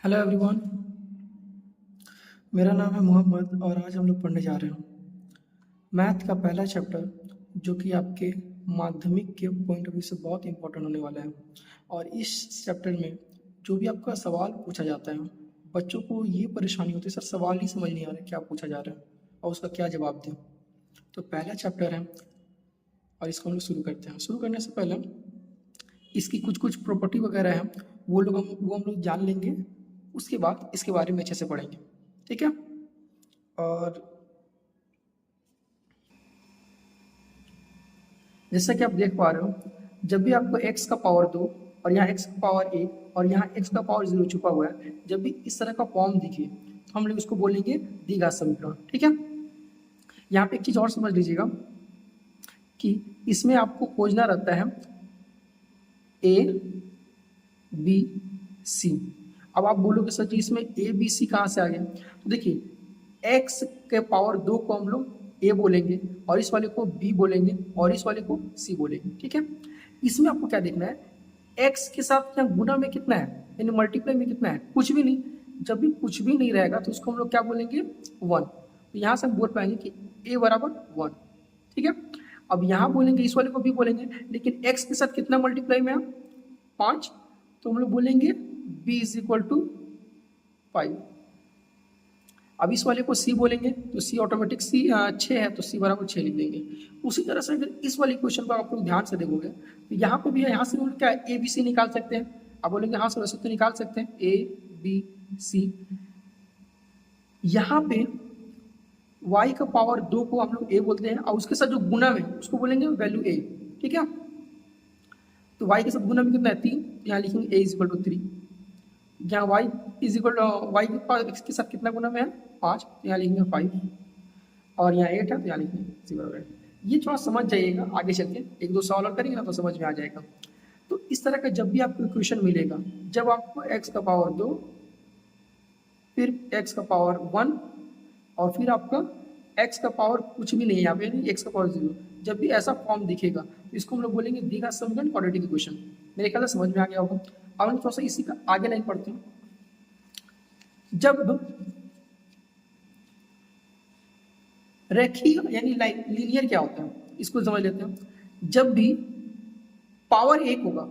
Hello everyone. मेरा नाम है मोहम्मद और आज हम लोग पढ़ने जा रहे हैं मैथ का पहला चैप्टर, जो कि आपके माध्यमिक के पॉइंट ऑफ व्यू से बहुत इंपॉर्टेंट होने वाला है। और इस चैप्टर में जो भी आपका सवाल पूछा जाता है, बच्चों को ये परेशानी होती है, सर सवाल ही समझ नहीं आ रहा है क्या पूछा जा रहा है और उसका क्या जवाब दें। तो पहला चैप्टर है और इसको हम लोग शुरू करते हैं। शुरू करने से पहले इसकी कुछ कुछ प्रॉपर्टी वगैरह है, वो हम लोग जान लेंगे। उसके बाद इसके बारे में अच्छे से पढ़ेंगे, ठीक है। और जैसा कि आप देख पा रहे हो, जब भी आपको x का पावर 2 और यहाँ x का पावर 1 और यहाँ x का पावर 0 छुपा हुआ है, जब भी इस तरह का फॉर्म दिखे तो हम लोग इसको बोलेंगे द्विघात समीकरण, ठीक है। यहाँ पे एक चीज़ और समझ लीजिएगा कि इसमें आपको खोजना रहता है a b c। अब आप बोलोगे सर जी इसमें a b c कहाँ से आ गया? तो देखिए x के पावर 2 को हम लोग a बोलेंगे और इस वाले को b बोलेंगे और इस वाले को c बोलेंगे, ठीक है। इसमें आपको क्या देखना है, x के साथ यहाँ गुना में कितना है, यानी मल्टीप्लाई में कितना है, कुछ भी नहीं। जब भी कुछ भी नहीं रहेगा तो उसको हम लोग क्या बोलेंगे, 1। तो यहाँ से हम बोल पाएंगे कि a बराबर 1, ठीक है। अब यहाँ बोलेंगे इस वाले को भी बोलेंगे, लेकिन x के साथ कितना मल्टीप्लाई में है, 5। तो हम लोग बोलेंगे b इज इक्वल टू 5। अब इस वाले को c बोलेंगे तो c ऑटोमेटिक c 6 है तो c बराबर 6 लिख देंगे। उसी तरह से अगर इस वाले क्वेश्चन को आप लोग ध्यान से देखोगे तो यहाँ पे भी है, यहाँ से हम लोग क्या a b c निकाल सकते हैं। आप बोलेंगे हाँ सर वैसे तो निकाल सकते हैं a b c। यहाँ पे y का पावर 2 को हम लोग a बोलते हैं और उसके साथ जो गुना में उसको बोलेंगे वैल्यू a, ठीक है। तो y के साथ गुना में कितना है 3, तो यहाँ लिखेंगे a इज इक्वल टू 3। यहाँ y इज इक्वल वाई के पावर के साथ कितना गुना में है 5, तो यहाँ लिखेंगे 5 और यहाँ 8 है तो यहाँ लिखेंगे 0। ये थोड़ा समझ जाइएगा, आगे चल के एक दो सवाल और करेंगे ना तो समझ में आ जाएगा। तो इस तरह का जब भी आपको इक्वेशन मिलेगा, जब आपको x का पावर 2 फिर x का पावर 1 और फिर आपका x का पावर कुछ भी नहीं है यहाँ पे, यानी x का पावर 0, जब भी ऐसा फॉर्म दिखेगा तो इसको हम लोग बोलेंगे द्विघात समीकरण, क्वाड्रेटिक इक्वेशन। मेरे ख्याल से समझ में आ गया होगा। अब हम थोड़ा सा इसी का आगे लाइन पढ़ते हैं। जब रेखीय यानी लाइन लीनियर क्या होता है इसको समझ लेते हैं। जब भी पावर 1 होगा,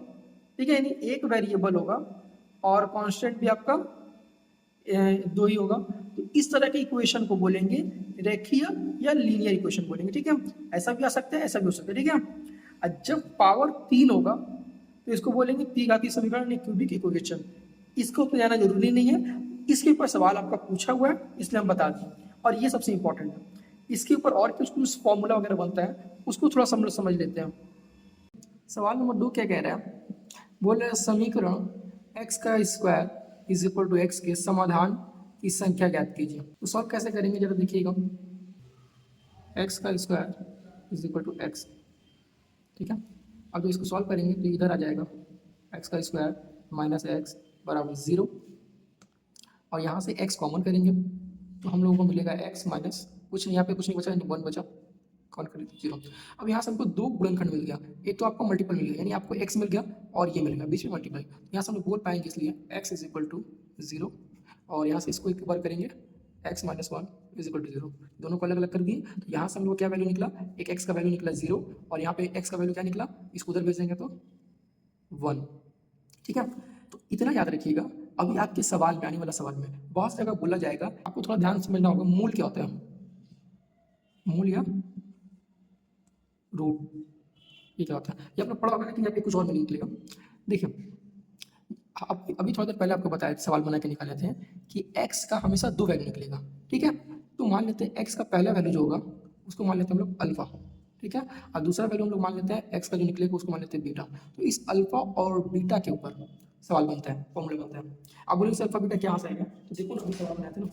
ठीक है, यानी एक वेरिएबल होगा और कांस्टेंट भी आपका 2 ही होगा, तो इस तरह के इक्वेशन को बोलेंगे रेखीय या लीनियर इक्वेशन बोलेंगे, ठीक है। ऐसा भी आ सकता है, ऐसा भी हो सकता है, ठीक है। और जब पावर 3 होगा तो इसको बोलेंगे त्रिघातीय समीकरण या क्यूबिक इक्वेशन। इसको तो जाना जरूरी नहीं है, इसके ऊपर सवाल आपका पूछा हुआ है इसलिए हम बता दें, और ये सबसे इंपॉर्टेंट है। इसके ऊपर और कुछ कुछ फॉर्मूला वगैरह बनता है, उसको थोड़ा सा हम लोग समझ लेते हैं। सवाल नंबर 2 क्या कह रहा है, बोल रहे हैं समीकरण x का square is equal to X के समाधान की संख्या ज्ञात कीजिए। तो सॉल्व कैसे करेंगे जरा देखिएगा। x का square is equal to X, ठीक है। अब जो इसको सॉल्व करेंगे तो इधर आ जाएगा x का स्क्वायर माइनस एक्स बराबर 0 और यहाँ से x कॉमन करेंगे तो हम लोगों को मिलेगा x माइनस कुछ यहाँ पे कुछ नहीं बचा, 1 बचा, कॉल करें तो 0। अब यहाँ से हमको दो गुणनखंड मिल गया, एक तो आपको मल्टीपल मिल गया, यानी आपको x मिल गया और ये मिल गया बीच में मल्टीप्लाई। यहाँ से हम लोग बोल पाएंगे इसलिए x इज इक्वल टू 0 और यहाँ से इसको एक बार करेंगे x minus 1 is equal to 0। दोनों को अलग अलग कर दिए तो यहाँ से हम लोग क्या वैल्यू निकला, एक x का वैल्यू निकला 0 और यहाँ पे x का वैल्यू क्या निकला, इसको उधर भेज देंगे तो 1, ठीक है। तो इतना याद रखिएगा। अभी आपके सवाल में आने वाला सवाल में बहुत जगह बोला जाएगा, आपको थोड़ा ध्यान समझना होगा मूल क्या होता है, मूल या रूट, ये क्या होता है ये आपने पढ़ा होगा, लेकिन यहाँ पे कुछ और नहीं निकलेगा। देखिए अभी थोड़ा देर पहले आपको बताया सवाल बना के निकाले थे कि x का हमेशा दो वैल्यू निकलेगा, ठीक है। तो मान लेते हैं x का पहला वैल्यू जो होगा उसको मान लेते हैं हम लोग अल्फा, ठीक है, और दूसरा वैल्यू हम लोग मान लेते हैं x का जो निकलेगा उसको मान लेते हैं बीटा। तो इस अल्फा और बीटा के ऊपर सवाल बनता है, फॉर्मूला बनता है। अब बोलेंगे अल्फा बीटा क्या से आएगा, तो देखो ना अभी सवाल बनाए थे ना,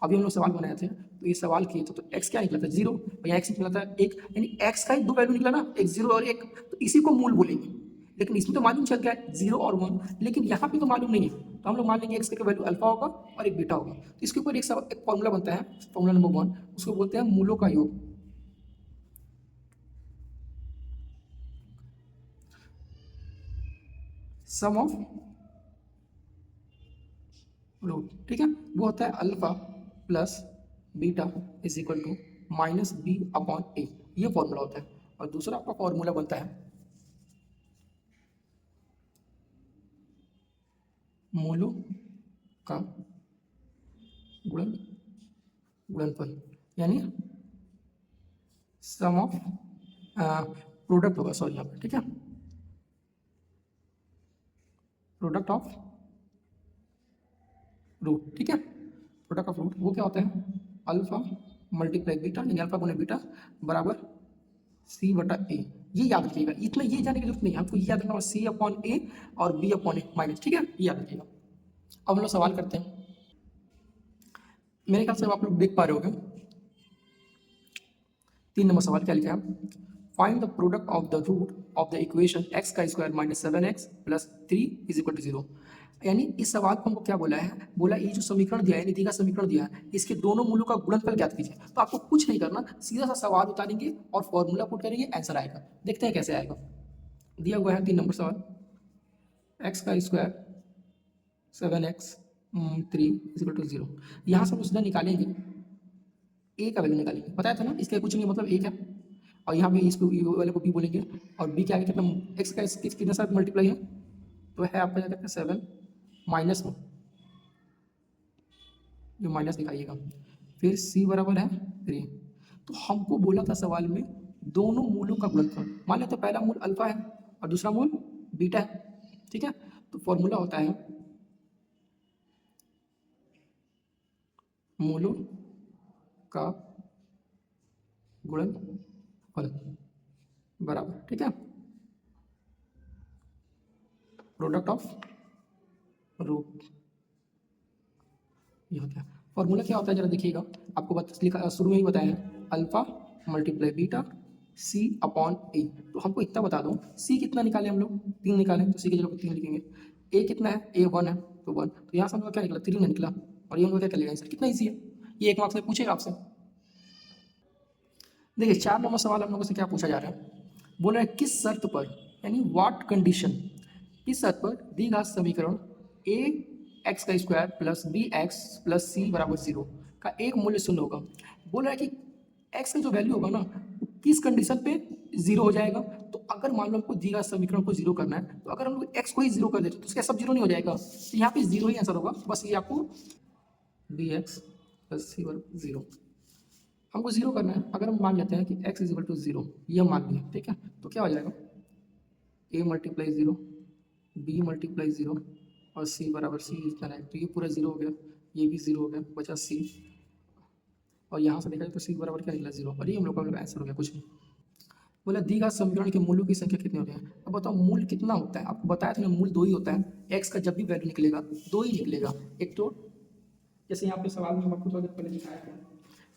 अभी हम लोग सवाल बनाए थे तो ये सवाल किए थे तो x क्या निकला था 0 और यहाँ x निकला था 1, यानी x का ही दो वैल्यू निकला ना, एक 0 और 1, तो इसी को मूल बोलेंगे। लेकिन इसमें तो मालूम चल गया 0 और 1, लेकिन यहाँ पे तो मालूम नहीं है, तो हम लोग मान लेंगे x का वैल्यू अल्फा होगा और एक बीटा होगा। तो इसके ऊपर एक फॉर्मूला बनता है, फॉर्मूला नंबर 1, उसको बोलते हैं मूलों का योग। सम ऑफ रूट, ठीक है। वो होता है alpha plus beta is equal to minus B upon A, ये फॉर्मूला होता है। और दूसरा आपका फॉर्मूला बनता है मूलों का गुणन गुणनफल, यानी सम ऑफ प्रोडक्ट होगा, सॉरी यहाँ पे, ठीक है, प्रोडक्ट ऑफ रूट, ठीक है। प्रोडक्ट ऑफ रूट वो क्या होता है, अल्फा मल्टीप्लाई बीटा, यानी अल्फा गुने बीटा बराबर सी बटा ए। ये याद रखिएगा, इतना ये जानने की जरूरत नहीं है आपको, ये याद रखना सी अपॉन ए और बी अपॉन ए माइनस, ठीक है, ये याद रखिएगा। अब हम लोग सवाल करते हैं। मेरे ख्याल से आप लोग देख पा रहे होगे, 3 नंबर सवाल क्या लिखा है, find the product of the root of the equation X का square minus 7x plus 3 is equal to 0। यानी इस सवाल को हमको क्या बोला है, बोला ये जो समीकरण दिया है, यानी दी का समीकरण दिया है, इसके दोनों मूलों का गुणनफल ज्ञात कीजिए। तो आपको कुछ नहीं करना, सीधा सा सवाल उतारेंगे और फॉर्मूला पुट करेंगे, आंसर आएगा। देखते हैं कैसे आएगा। दिया हुआ है 3 नंबर सवाल, एक्स का square 7x 3 is equal to 0। यहाँ से हम सीधा निकालेंगे, ए का वैल्यू निकालेंगे, बताया था ना, इसका कुछ नहीं मतलब एक है, और यहाँ पे इसको ए वाले को बी बोलेंगे, और बी के आगे कितना, एक्स का कितने साथ मल्टीप्लाई है, तो है आपका क्या कहते हैं 7 माइनस में, जो माइनस दिखाइएगा, फिर सी बराबर है 3। तो हमको बोला था सवाल में दोनों मूलों का गुणनफल, मान लेते तो पहला मूल अल्फा है और दूसरा मूल बीटा है, ठीक है। तो फॉर्मूला होता है मूलों का गुणनफल बराबर, ठीक है, प्रोडक्ट ऑफ रूट, ये होता है। फॉर्मूला क्या होता है जरा देखिएगा, आपको लिखा शुरू में ही बताया है, अल्फा मल्टीप्लाई बीटा सी अपॉन ए। तो हमको इतना बता दो, सी कितना निकाले हम लोग, 3 निकाले, तो सी की जगह 3 लिखेंगे। ए कितना है, ए 1 है, तो 1, तो यहाँ से हम लोग क्या निकला, 3 निकला, और ये हम लोग क्या करेगा आंसर, कितना ईजी है, ये 1 मार्क्स में पूछेगा आपसे। देखिए 4 नंबर सवाल हम लोगों से क्या पूछा जा रहा है, बोल रहा है किस शर्त पर, यानी व्हाट कंडीशन, किस शर्त पर दीर्घात समीकरण ए एक्स का square plus B X plus C बराबर 0 का एक मूल्य शून्य होगा। बोल रहा है कि एक्स का जो वैल्यू होगा ना, किस कंडीशन पे 0 हो जाएगा। तो अगर मान लो हमको दीर्घात समीकरण को 0 करना है, तो अगर हम लोग एक्स को ही 0 कर देते तो उसका सब 0 नहीं हो जाएगा, तो यहाँ पे 0 ही आंसर होगा, बस ये आपको बी एक्स प्लस सी बराबर 0 हमको 0 करना है। अगर हम मान लेते हैं कि x इज इक्वल टू 0, ये हम मान लिया, ठीक है, तो क्या हो जाएगा, a मल्टीप्लाई 0 b मल्टीप्लाई 0 और c बराबर c इतना है, तो ये पूरा 0 हो गया, ये भी 0 हो गया, बचा c, और यहाँ से देखा जाए तो c बराबर क्या निकला 0, और ये हम लोग का आंसर हो गया, कुछ नहीं। बोला दीर्घात समीकरण के मूलों की संख्या कितने होते हैं। अब बताओ मूल कितना होता है, आपको बताया था ना मूल 2 ही होता है, x का जब भी वैल्यू निकलेगा 2 ही निकलेगा। एक तो जैसे यहाँ पे सवाल में हम आपको थोड़ा देर पहले दिखाया था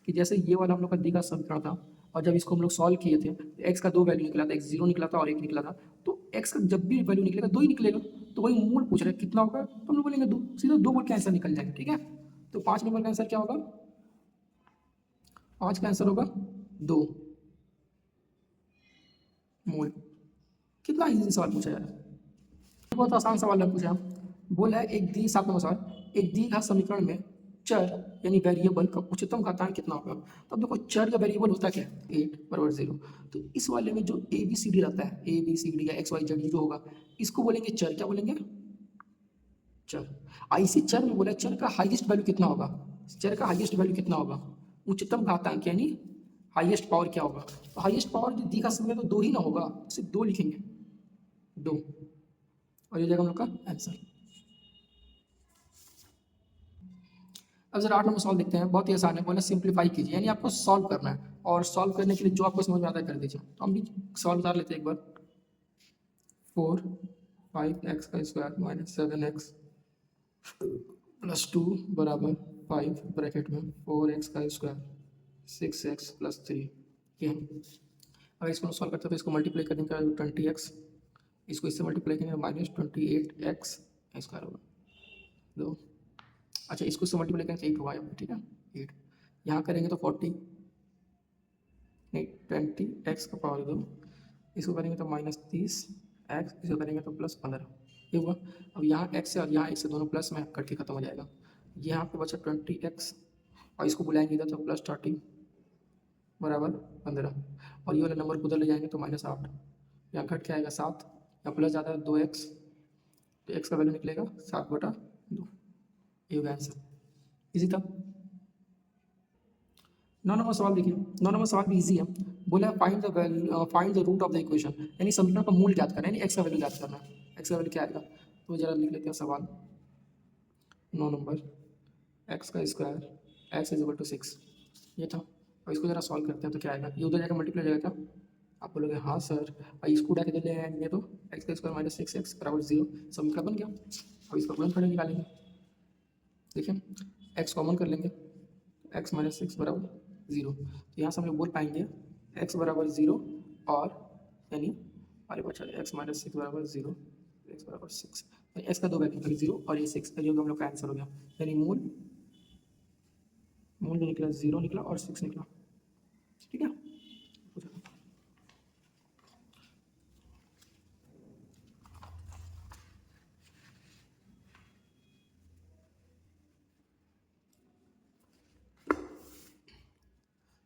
कि जैसे ये वाला हम लोग का द्विघात समीकरण था, और जब इसको हम लोग सॉल्व किए थे तो एक्स का 2 वैल्यू निकला था, एक 0 निकला था और 1 निकला था। तो एक्स का जब भी वैल्यू निकलेगा 2 ही निकलेगा, तो वही मूल पूछ रहे कितना होगा, तो हम लोग बोलेंगे 2, सीधा 2 बोल के आंसर निकल जाएगा, ठीक है। तो 5 नंबर का आंसर क्या होगा, 5 का आंसर होगा 2 मूल। कितना इजी सवाल पूछा यार, बहुत आसान सवाल है पूछा। बोला है एक दी 7 नंबर सवाल, एक द्विघात समीकरण में चर यानी वेरिएबल का उच्चतम घातांक कितना होगा। तो अब देखो चर का वेरिएबल होता है क्या, 8 बराबर 0। तो इस वाले में जो ए बी सी डी रहता है, ए बी सी डी या एक्स वाई जेड जो होगा, इसको बोलेंगे चर, क्या बोलेंगे, चर। इसी चर में बोला चर का हाईएस्ट वैल्यू कितना होगा, चर का हाईएस्ट वैल्यू कितना होगा, उच्चतम घातांक यानी हाईएस्ट पावर क्या होगा। तो हाईएस्ट पावर जो दी का समय तो 2 ही ना होगा, सिर्फ 2 लिखेंगे, 2, और ये जाएगा हम लोग का आंसर। अब जरा 8 नंबर सॉल्व देखते हैं, बहुत ही आसान है, बोला सिंप्लीफाई कीजिए, यानी आपको सॉल्व करना है, और सॉल्व करने के लिए जो आपको समझ में आता है कर दीजिए। तो हम भी सॉल्व उतार लेते हैं एक बार, 4 5x का स्क्वायर माइनस 7x प्लस 2 बराबर 5 ब्रैकेट में 4x का स्क्वायर 6x प्लस 3, ये है। अगर इसको सॉल्व करते हैं तो इसको मल्टीप्लाई करने का 20x, इसको इससे मल्टीप्लाई करेंगे माइनस 28x स्क्वायर होगा 2। अच्छा इसको से मल्टीप्लाई करेंगे 8 होगा यहाँ पे, ठीक है 8, यहाँ करेंगे तो 40 नहीं 20x का पावर 2, इसको करेंगे तो माइनस 30x, इसको करेंगे तो प्लस 15, ये हुआ। अब यहाँ x है और यहाँ x से दोनों प्लस में करके खत्म हो जाएगा। यहाँ पे बचा 20x और इसको बुलाएंगे इधर तो +30 बराबर 15 और ये वाला नंबर को उधर ले जाएंगे तो -8। यहाँ घट के आएगा 7, यहाँ प्लस ज़्यादा है 2x तो x का वैल्यू निकलेगा 7/2। ये होगा आंसर। इजी था। 9 नंबर सवाल देखिए, 9 नंबर सवाल भी इजी है। बोला find the root of the equation, यानी समीकरण का मूल ज्ञात करना है, यानी x का वैल्यू ज्ञात करना है। x का वैल्यू क्या आएगा तो जरा लिख लेते हैं सवाल 9 नंबर। x का स्क्वायर x = 6 ये था। और इसको जरा सॉल्व करते हैं तो क्या आएगा, ये उधर जाकर मल्टीप्लाई हो जाएगा क्या? आप बोलोगे हाँ सर, और इसको उठा के ले आएंगे तो x का स्क्वायर -6x = 0 समीकरण बन गया। अब इसका गुणनफल निकालेंगे। देखिए x कॉमन कर लेंगे, x - 6 = 0। तो यहाँ से हम लोग बोल पाएंगे x = 0 और यानी हमारे पास x - 6 = 0, x = 6, x का दो वैल्यू 0 और ये 6 जो हम लोग का आंसर हो गया। यानी मूल जो निकला 0 निकला और 6 निकला। ठीक है,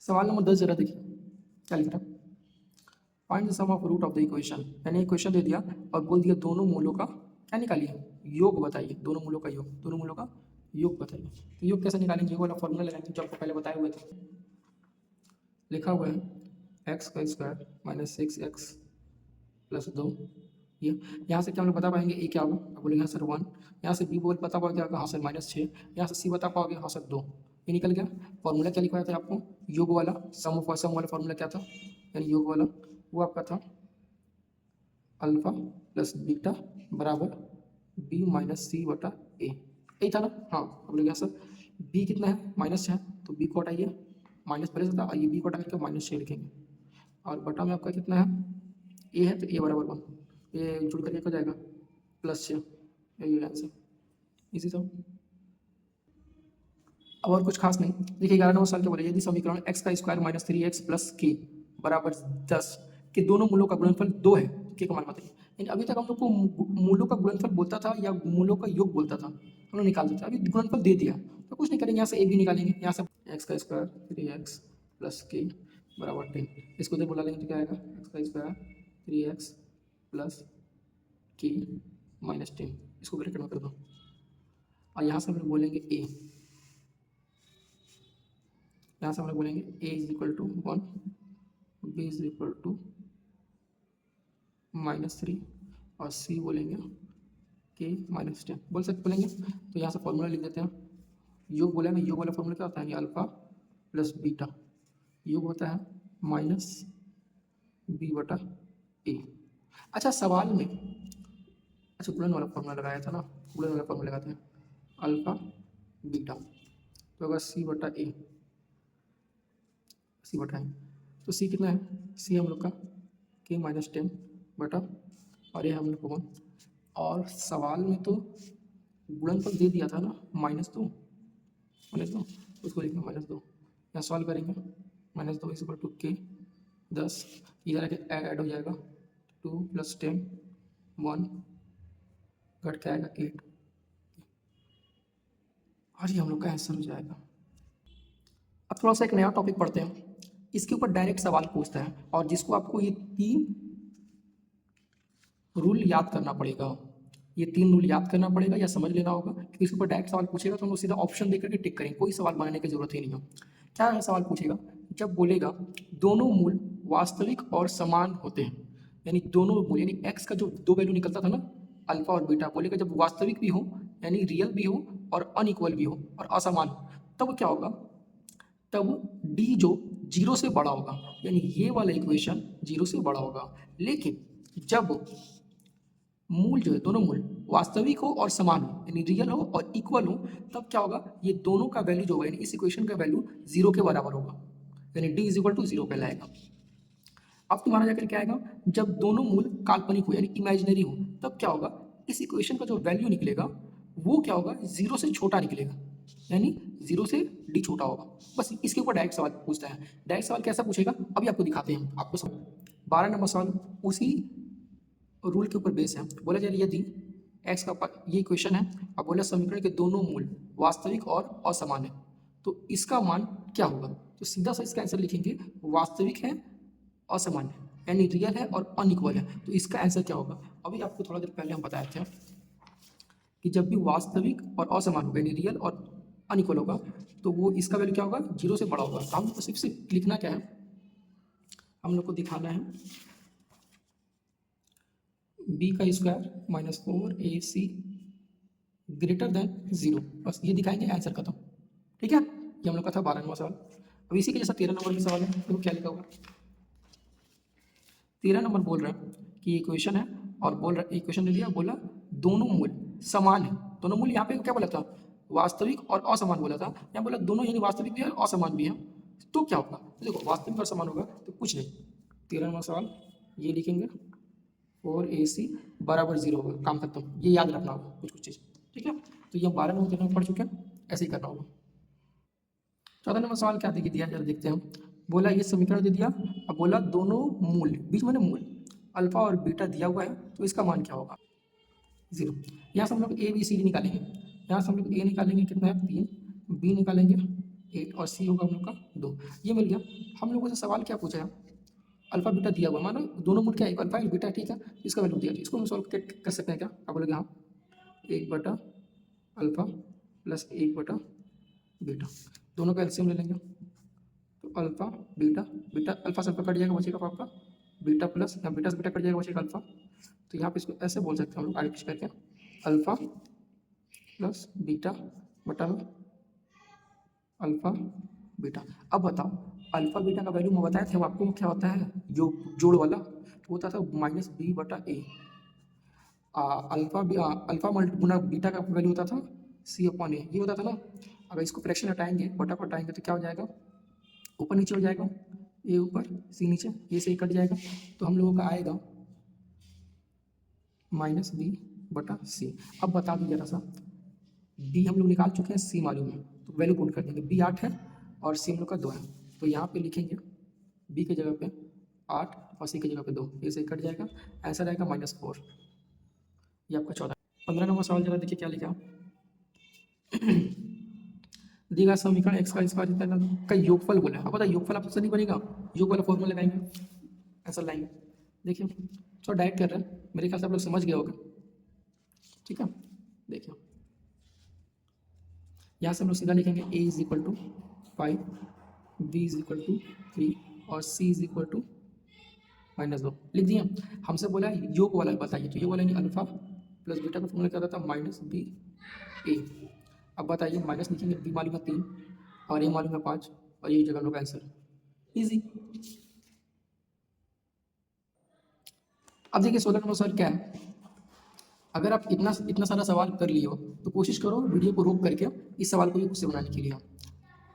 सवाल नंबर 10 जरा देखिए क्या लिख रहा है। Find the sum of root of the equation, यानी इक्वेशन दे दिया और बोल दिया दोनों मूलों का क्या निकालिए, योग बताइए। दोनों मूलों का योग, दोनों मूलों का योग बताइए। तो योग कैसे निकालेंगे, योग वाला फॉर्मूला लगाएंगे जो आपको पहले बताए हुए थे। लिखा हुआ है x का स्क्वायर -6x + 2। ये यहाँ से क्या हम लोग बता पाएंगे ए क्या होगा, आप बोलेंगे हाँ सर 1। यहाँ से बी बोल बता पाओगे हाँ सर -6। यहाँ से सी बता पाओगे हाँ सर 2। ये निकल गया। फॉर्मूला क्या लिखवाया था आपको, योग वाला सम वाला फॉर्मूला क्या था, यानी योग वाला वो आपका था अल्फा + बीटा बराबर b - c/a। यही था ना। हाँ अब बोलेंगे सर b कितना है -6 तो b को हटाइए, माइनस पहले से था, ये b को हटा करके -6 लिखेंगे और बटा में आपका कितना है a है तो a = 1, ये जुड़ करके हो जाएगा +6। यही आंसर, इसी था। अब और कुछ खास नहीं। देखिए 11 नंबर सवाल क्या बोले, यदि समीकरण x का स्क्वायर -3x + k = 10 के दोनों मूलों का गुणनफल 2 है तो k का मान बताइए। यानी अभी तक हम लोग को मूलों का गुणनफल बोलता था या मूलों का योग बोलता था, हम लोग निकालते थे। अभी गुणनफल दे दिया तो कुछ नहीं करेंगे, यहाँ से a भी निकालेंगे। यहाँ से x का स्क्वायर 3x + k = 10, इसको इधर बुला लेंगे तो क्या आएगा x का स्क्वायर 3x + k - 10, इसको ब्रैकेट में कर दो और यहाँ से हम लोग बोलेंगे a, यहाँ से हम लोग बोलेंगे a = 1, b = -3 और c बोलेंगे k - 10 बोल सकते बोलेंगे। तो यहाँ से फॉर्मूला लिख देते हैं। योग बोला है, योग वाला फॉर्मूला क्या होता है, अल्फा + बीटा, योग होता है -b/a। अच्छा सवाल में अच्छा गुणन वाला फॉर्मूला लगाया था ना, गुणन वाला फॉर्मूला लगाते हैं अल्फा बीटा तो अगर c/a, c/a तो c कितना है, c हम लोग का k - 10 बटा और ये हम लोग को 1। और सवाल में तो गुणनफल दे दिया था ना -2, उसको लिखेंगे -2। यहाँ सॉल्व करेंगे -2 = k 10, इधर आके ऐड हो जाएगा 2 + 10 1 घट के आएगा 8 और ये हम लोग का आंसर हो जाएगा। अब थोड़ा सा एक नया टॉपिक पढ़ते हैं, इसके ऊपर डायरेक्ट सवाल पूछता है और जिसको आपको ये 3 रूल याद करना पड़ेगा। ये 3 रूल याद करना पड़ेगा या समझ लेना होगा, क्योंकि इसके ऊपर डायरेक्ट सवाल पूछेगा तो हम लोग सीधा ऑप्शन देकर के टिक करेंगे, कोई सवाल बनाने की जरूरत ही नहीं है। क्या है सवाल पूछेगा, जब बोलेगा दोनों मूल वास्तविक और समान होते हैं, यानी दोनों मूल यानी x का जो 2 वैल्यू निकलता था ना अल्फा और बीटा, बोलेगा जब वास्तविक भी हो यानी रियल भी हो और अनइक्वल भी हो और असमान हो, तब क्या होगा, तब d जो 0 से बड़ा होगा, यानी ये वाला इक्वेशन 0 से बड़ा होगा। लेकिन जब मूल जो है दोनों मूल वास्तविक हो और समान हो यानी रियल हो और इक्वल हो, तब क्या होगा, ये दोनों का वैल्यू जो होगा यानी इस इक्वेशन का वैल्यू 0 के बराबर होगा, यानी d = 0 कहलाएगा। अब तुम्हारा जाकर क्या आएगा, जब दोनों मूल काल्पनिक हो यानी इमेजिनरी हो, तब क्या होगा, इस इक्वेशन का जो वैल्यू निकलेगा वो क्या होगा, 0 से छोटा निकलेगा, यानी 0 से d छोटा होगा। बस इसके ऊपर डायरेक्ट सवाल पूछता है। डायरेक्ट सवाल कैसा पूछेगा अभी आपको दिखाते हैं, आपको समझ। 12 नंबर सवाल उसी रूल के ऊपर बेस है। बोला जा रहा है यदि एक्स का ये क्वेश्चन है। अब बोला समीकरण के दोनों मूल वास्तविक और असामान्य, तो इसका मान क्या होगा? तो सीधा सा इसका आंसर लिखेंगे, वास्तविक है, असामान्य यानी रियल है और अनइक्वल है, तो इसका आंसर क्या होगा? अभी आपको थोड़ा देर पहले हम बताए थे कि जब भी वास्तविक और असमान होगा यानी रियल और अनइक्वल होगा, तो वो इसका वैल्यू क्या होगा? 0 से बड़ा होगा। तो हम लोग को सिर्फ लिखना क्या है, हम लोग को दिखाना है बी का square minus 4ac greater than 0, बस ये दिखाएंगे, आंसर खत्म। ठीक है, ये हम लोग का था 12वां सवाल। अब इसी के जैसा 13 नंबर का सवाल है, देखो क्या लिखा होगा। 13 नंबर बोल रहा है कि इक्वेशन है और बोल रहा, इक्वेशन ले लिया, बोला दोनों मूल समान है। दोनों मूल यहाँ पे क्या बोला था? वास्तविक और असमान बोला था। यहाँ बोला दोनों यानी वास्तविक भी है और असमान भी है, तो क्या होगा? तो देखो वास्तविक और समान होगा तो कुछ नहीं। 13 नंबर सवाल ये लिखेंगे 4ac बराबर 0 होगा, काम खत्म। ये याद रखना होगा कुछ कुछ चीज़। ठीक है, तो ये 12 नंबर 13 नंबर पढ़ चुके हैं, ऐसे ही करना होगा। 14 नंबर सवाल क्या देखिए दिया, जरा देखते हैं। बोला ये समीकरण दे दिया, अब बोला दोनों मूल, बीच में मूल अल्फा और बीटा दिया हुआ है, तो इसका मान क्या होगा? 0। यहाँ से हम लोग ए बी सी डी निकालेंगे। यहाँ से हम लोग ए निकालेंगे, कितना है? 3, बी निकालेंगे 8 और सी होगा हम लोग का 2। ये मिल गया। हम लोगों से सवाल क्या पूछा है? अल्फा बीटा दिया हुआ, मानो दोनों मूल क्या है? अल्फा एक बीटा, ठीक है, इसका वैल्यू दिया। इसको हम सॉल्व कर सकते हैं क्या? आप बोलोगे हाँ, 1 बटा अल्फा प्लस 1 बटा बीटा, दोनों का एलसीएम ले लेंगे। तो अल्फा बीटा, बीटा अल्फा से अल्फा कट जाएगा, बचेगा आपका बीटा प्लस, या बीटा से बीटा कट जाएगा, बचेगा अल्फा। तो यहाँ पे इसको ऐसे बोल सकते हैं हम लोग आगे पीछे करके, अल्फा प्लस बीटा बटा में अल्फा बीटा। अब बताओ अल्फा बीटा का वैल्यू मैं बताया था आपको क्या होता है? जो जोड़ वाला, तो होता था माइनस बी बटा ए। अल्फा गुना बीटा का वैल्यू होता था सी अपॉन ए, ये होता था ना। अगर इसको फ्रैक्शन हटाएंगे, बटा को हटाएंगे, तो क्या हो जाएगा? ऊपर नीचे हो जाएगा, ए ऊपर सी नीचे, ये से ही कट जाएगा, तो हम लोगों का आएगा माइनस बी बटा सी। अब बता दो जरा सा, बी हम लोग निकाल चुके हैं, सी मालूम है, तो वैल्यू पुट कर देंगे। बी 8 है और सी हम लोग का 2 है, तो यहाँ पे लिखेंगे बी के जगह पे 8 और सी की जगह पे 2, ये से कट जाएगा, आंसर आएगा -4। ये आपका 14। 15 नंबर सवाल जरा देखिए क्या लिखा। दिया समीकरण एक्स का स्क्वायर का योगफल बोला है। अब पता योगफल आपसे नहीं बनेगा, योग वाला फॉर्मूला लगाएंगे, आंसर लाएंगे। देखिए थोड़ा डायरेक्ट कर रहे हैं, मेरे ख्याल से आप लोग समझ गए होगा। ठीक है, देखिए यहाँ से हम लोग सीधा लिखेंगे a is equal to 5, b is equal to 3 और c इज इक्वल टू -2 लिख दिए। हमसे बोला योग वाला बताइए, तो योग वाला यानी अल्फा प्लस बीटा का फॉर्मूला क्या होता था? माइनस बी ए। अब बताइए, माइनस लिखेंगे, बी मालूम है 3 और ए मालूम है 5, और यही जगह हम लोग का आंसर इजी। अब देखिए 16 नंबर सवाल क्या है। अगर आप इतना इतना सारा सवाल कर लिए हो तो कोशिश करो वीडियो को रोक करके इस सवाल को भी खुद से बनाने के लिए।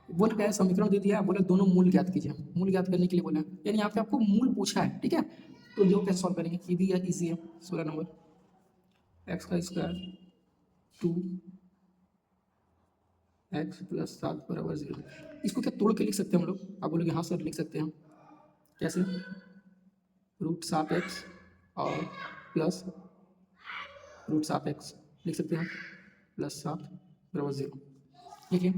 बोल क्या है, समीकरण दे दिया है, बोले दोनों मूल ज्ञात कीजिए। मूल ज्ञात करने के लिए बोला है, यानी यहाँ पे आपको मूल पूछा है। ठीक है, तो जो कैसे सॉल्व करेंगे, ये भी ईजी है। 16 नंबर एक्स का स्क्वायर 2 एक्स प्लस 7 बराबर 0। इसको क्या तोड़ के लिख सकते हैं हम लोग? आप बोलोगे हाँ सर लिख सकते हैं। कैसे? √7x और प्लस √7x लिख सकते हैं, प्लस 7 बराबर 0। ठीक है,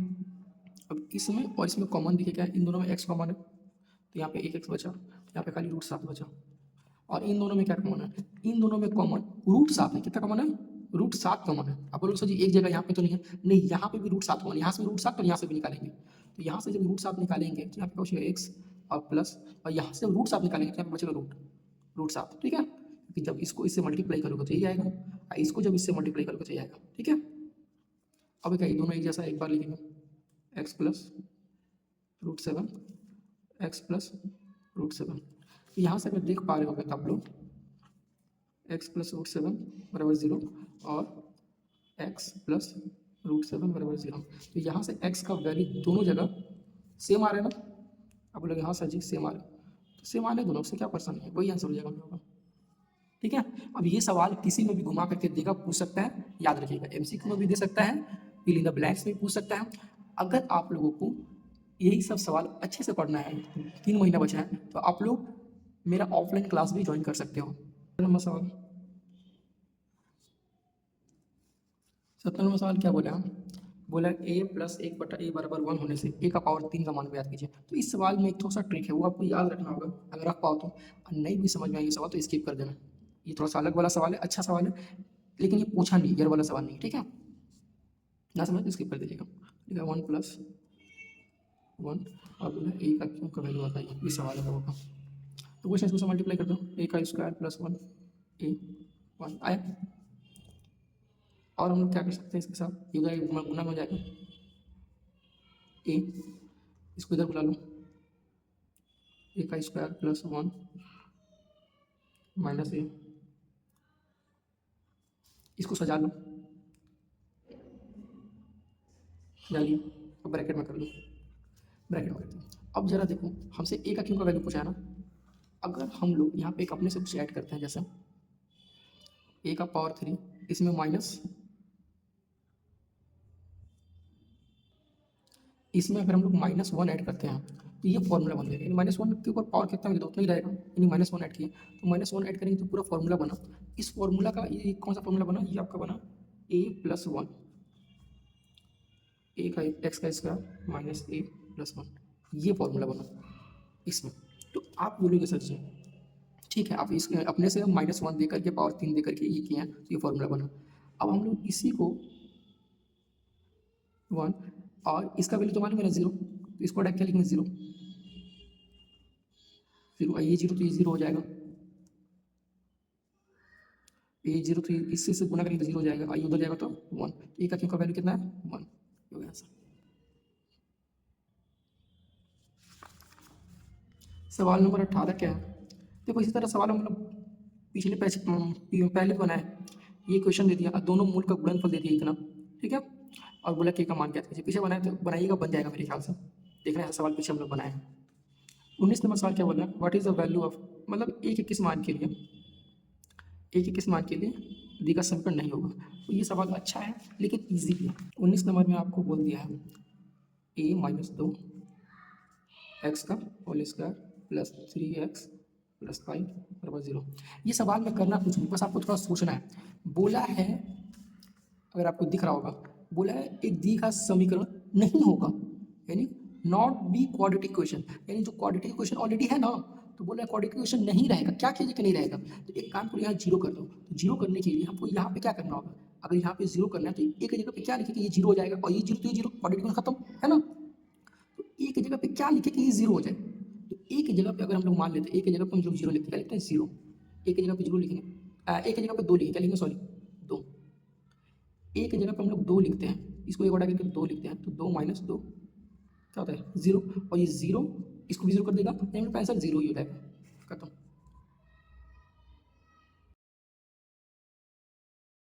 अब इसमें और इसमें कॉमन देखिए क्या है, इन दोनों में x कॉमन है, तो यहाँ पे एक x बचा, यहाँ पे खाली √7 बचा। और इन दोनों में क्या कॉमन है? इन दोनों में कॉमन √7 है। कितना कॉमन है? √7 कॉमन है। आप बोलोगे सर जी एक जगह यहाँ पे तो नहीं है, नहीं, यहाँ पे भी √7 कॉमन, यहाँ से भी √7 और यहाँ से भी निकालेंगे। तो यहाँ से जब √7 निकालेंगे तो यहाँ पे बचेगा x और प्लस, और यहाँ से √7 निकालेंगे तो यहाँ पे बचेगा √7। ठीक है, कि जब इसको इससे मल्टीप्लाई करोगे तो यही आएगा, और इसको जब इससे मल्टीप्लाई करोगे तो यही आएगा। ठीक है, अब क्या दोनों एक जैसा, एक बार लिखेंगे x प्लस √7 x प्लस √7। यहाँ से अगर देख पा रहे होंगे तो आप लोग x प्लस √7 बराबर 0 और x प्लस √7 बराबर 0। तो यहाँ से x का वैल्यू दोनों जगह सेम आ रहा है ना? आप बोलोगे हाँ सर जी सेम आ रहा है, तो सेम आने दोनों से क्या परेशानी है, वही आंसर हो जाएगा हम लोगों का। ठीक है, अब ये सवाल किसी में भी घुमा करके देगा, पूछ सकता है, याद रखिएगा। एमसीक्यू में भी दे सकता है, फिल इन द ब्लैंक्स में पूछ सकता है। अगर आप लोगों को यही सब सवाल अच्छे से पढ़ना है, 3 महीना बचा है, तो आप लोग मेरा ऑफलाइन क्लास भी ज्वाइन कर सकते हो। नंबर सवाल 97वां सवाल क्या बोला? बोला a प्लस 1/a बराबर 1 होने से a का पावर 3 का मान ज्ञात कीजिए। तो इस सवाल में एक थोड़ा सा ट्रिक है, वो आपको याद रखना होगा। अगर रख पाओ तो, और नहीं भी समझ में आए ये सवाल तो स्किप कर देना। ये थोड़ा सा अलग वाला सवाल है, अच्छा सवाल है, लेकिन ये पूछा नहीं, ईयर वाला सवाल नहीं, ठीक है? ना समझ तो स्किप कर दीजिएगा। ठीक है, 1 + 1 और बोला a का क्यों का वैल्यू बताइए, ये सवाल है लोगों का। तो क्वेश्चन इसको मल्टीप्लाई कर दो, a का स्क्वायर प्लस 1 a 1 आया। और हम लोग क्या कर सकते हैं इसके साथ, इधर गुना हो जाएगा, ए इसको इधर बुला लो, ए का स्क्वायर प्लस 1 माइनस ए, इसको सजा लो, सजा लिया, अब ब्रैकेट में कर लो, ब्रैकेट में कर दो। अब जरा देखो, हमसे ए का क्यों का वैल्यू पूछा है ना, अगर हम लोग यहाँ पे एक अपने से कुछ ऐड करते हैं, जैसे ए का पावर 3, इसमें माइनस, इसमें अगर हम लोग -1 ऐड करते हैं तो ये फॉर्मूला बन जाएगा। -1 के ऊपर पावर कितना भी दो उतना ही रहेगा, यानी -1 ऐड किए तो -1 ऐड करेंगे तो पूरा फॉर्मूला बना। इस फॉर्मूला का ये कौन सा फॉर्मूला बना, ये आपका बना a + 1, a का x का स्क्वायर माइनस a + 1, ये फॉर्मूला बना इसमें। तो आप बोलोगे सर जी ठीक है, आप इस अपने से -1 दे करके पावर 3 दे करके ये किए हैं तो ये फॉर्मूला बना। अब हम लोग इसी को 1 और इसका वैल्यू तो मालूम है ना 0, तो इसको डायरेक्ट क्या लिखेंगे 0, 0 ये 0 तो ये 0 हो जाएगा, ये 0 तो इससे से गुना करेंगे तो 0 हो जाएगा, आई उधर जाएगा तो 1, ए का क्यों का वैल्यू कितना है 1, हो गया आंसर। सवाल नंबर 18 क्या है, देखो इसी तरह सवाल हम लोग पिछले पहले बनाए, ये क्वेश्चन दे दिया और दोनों मूल का गुणनफल दे दिया इतना, ठीक है, और बोला के का मान क्या था, पीछे बनाए तो बनाइएगा, बन जाएगा मेरे ख्याल से, देखना है सवाल पीछे हम लोग बनाए। 19 नंबर सवाल क्या बोला, what is the value of, मतलब ए के किस मान के लिए, ए के किस मान के लिए दी का समीकरण नहीं होगा। तो ये सवाल अच्छा है लेकिन ईजी है। 19 नंबर में आपको बोल दिया है a - 2 x का whole square plus 3x plus 5 बराबर 0। ये सवाल में करना कुछ नहीं, बस आपको थोड़ा सोचना है। बोला है, अगर आपको दिख रहा होगा, बोला है एक दी का समीकरण नहीं होगा, यानी नॉट बी क्वाड्रेटिक क्वेश्चन, यानी जो क्वाड्रेटिक क्वेश्चन ऑलरेडी है ना, तो बोला है क्वाड्रेटिक क्वेश्चन नहीं रहेगा, क्या कीजिए कि नहीं रहेगा, तो एक काम करो यहाँ 0 कर दो। तो 0 करने के लिए हमको यहाँ पे क्या करना होगा, अगर यहाँ पे 0 करना है तो एक की जगह पे क्या लिखे कि ये 0 हो जाएगा, और ये 0 तो ये 0, क्वाड्रेटिक क्वेश्चन खत्म है ना। तो एक की जगह पे क्या लिखे कि ये 0 हो जाए, तो एक की जगह पे अगर हम लोग मान लेते हैं, एक की जगह पे हम लोग 0 लिखते हैं, क्या लिखते हैं 0, एक की जगह पे 0 लिखेंगे, एक की जगह पे 2 लिखेंगे, क्या लिखेंगे सॉरी 2, एक की जगह पे हम लोग 2 लिखते हैं, इसको एक और करके 2 लिखते हैं, तो 2 - 2 क्या होता है 0, और ये 0 इसको भी 0 कर देगा, तो हम लोग का आंसर 0 ही हो जाएगा, खत्म।